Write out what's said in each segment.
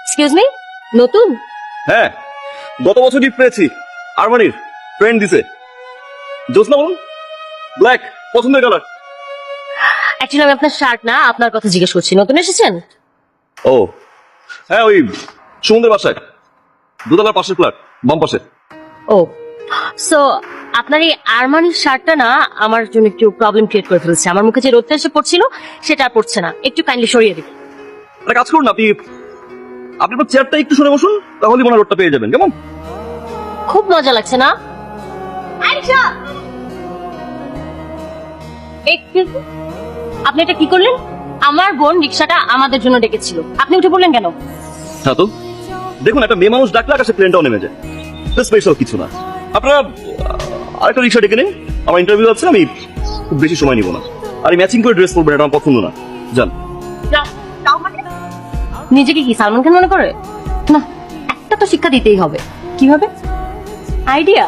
Excuse me, নতুন? হ্যাঁ, গত বছর গিফট পেয়েছি, আরমানির ফ্রেন্ড দিছে। জোসনা বলুন, ব্ল্যাক পছন্দের কালার। অ্যাকচুয়ালি আমি আপনার শার্ট না, আপনার কথা জিজ্ঞেস করছি। নতুন এসেছেন? ও হ্যাঁ, ওই সমুদ্রের বাসায়, দোতলার পাশের ফ্ল্যাট, বাম পাশে। ও সো আপনার এই আরমানির শার্টটা না আমার জন্য একটু প্রবলেম ক্রিয়েট করে ফেলছে। আমার মুখে যে রোদটা এসে পড়ছিল সেটা আর পড়ছে না, একটু কাইন্ডলি সরিয়ে দিবেন। একটা কাজ করুন, আপনি আপনার চেয়ারটা একটু সরে বসুন, তাহলে মনে হয় রোডটা পেয়ে যাবেন। কেমন? খুব মজা লাগছে না? আরিশা, আপনি এটা কি করলেন? আমার বোন রিক্সাটা আমাদের জন্য ডেকেছিল, আপনি উঠে পড়লেন কেন? হ্যাঁ তো দেখুন, একটা মেয়ে মানুষ ডাকলে আকাশে প্লেনটাও নেমে যায়, স্পেশাল কিছু না। আপনারা আরেকটা রিক্সা ডেকে নিন, আমার ইন্টারভিউ আছে, আমি খুব বেশি সময় নিব না। আর ম্যাচিং করে ড্রেস পরবেন, এটা আমার পছন্দ না। যান। নিজেকে কি সালমান খান মনে করে? না, একটা তো শিক্ষা দিতেই হবে। কিভাবে? আইডিয়া,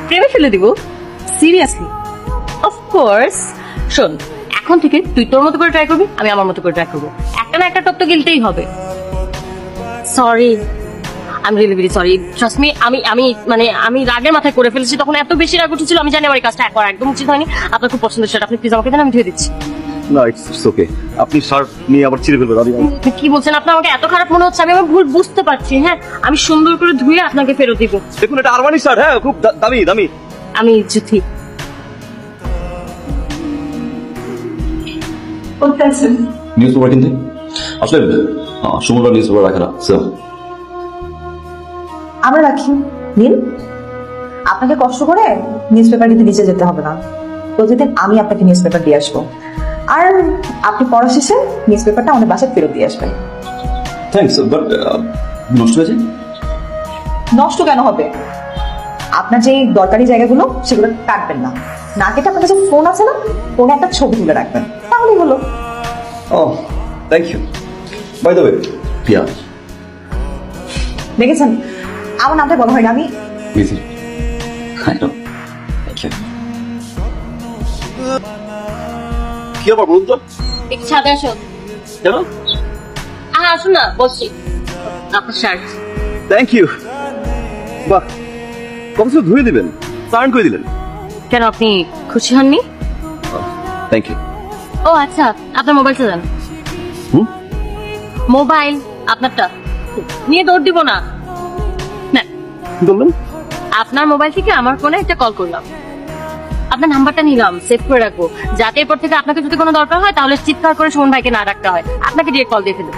প্রেমে ফেলে দিব। সিরিয়াসলি? অফকোর্স। শোন, এখন থেকে তুই তোর মতো করে ট্রাই করবি, আমি আমার মতো করে ট্রাই করবো। একটা না একটা টপ তো গিলতেই হবে। সরি, আমি really very sorry. Trust me, আমি রাগের মাথায় করে ফেলেছি। তখন এত বেশি রাগ উঠেছিল, আমি জানি আমার এই কাজটা করা একদম উচিত হয়নি। আপনার খুব পছন্দের শার্ট, আপনি প্লিজ আমাকে দেন, আমি ধুয়ে দিচ্ছি। না, ইটস ওকে। আপনি শার্ট নিয়ে আবার ছিঁড়ে ফেলবেন। আপনি কি বলছেন? আপনার আমাকে এত খারাপ মনে হচ্ছে? আমি আমার ভুল বুঝতে পারছি। হ্যাঁ, আমি সুন্দর করে ধুয়ে আপনাকে ফেরত দিব। দেখুন, এটা আরমানি শার্ট। হ্যাঁ, খুব দামি দামি। আমি জুথি। নিউজ পেপার কিনতে আসলে সমুদ্র নিউজ পেপার রাখে না। আমরা রাখি, নিন। আপনাকে কষ্ট করে নিউজ পেপার কিনতে নিচে যেতে হবে না, প্রতিদিন আমি আপনাকে নিউজ পেপার দিয়ে আসবো। আর আপনি পড়া শেষে নিউজ পেপারটা আমাদের বাসায় ফেরত দিয়ে আসবেন। থ্যাঙ্কস, বাট নষ্ট হয়েছে। নষ্ট কেন হবে? আপনার যে দরকারি জায়গাগুলো সেগুলো কাটবেন না, না কেটে আপনার কাছে ফোন আছে না, ফোনে একটা ছবি তুলে রাখবেন, তাহলেই হলো। ও thank you. By the way, Piya দেখেছেন, আমার নামটা বলা হয় না। আমি busy. I know. Thank you. কি আবার বলুন তো? একটু ছাদে আসো। কেন? আসুন না, বলছি। আপনার শার্ট। Thank you. বাহ, কত ধুয়ে দিবেন, সার্ন করে দিলেন। কেন, আপনি খুশি হননি? Thank you. ও আচ্ছা, আপনার মোবাইলটা দেন। মোবাইল আপনারটা নিয়ে দৌড় দিব না। না, কি বললেন? আপনার মোবাইল থেকে আমার ফোনে একটা কল করলাম, আপনার নাম্বারটা নিলাম, সেভ করে রাখবো, যাতে এরপর থেকে আপনাকে যদি কোনো দরকার হয় তাহলে চিৎকার করে সুমন ভাইকে না রাখতে হয়, আপনাকে ডিরেক্ট কল দিয়ে ফেলবো।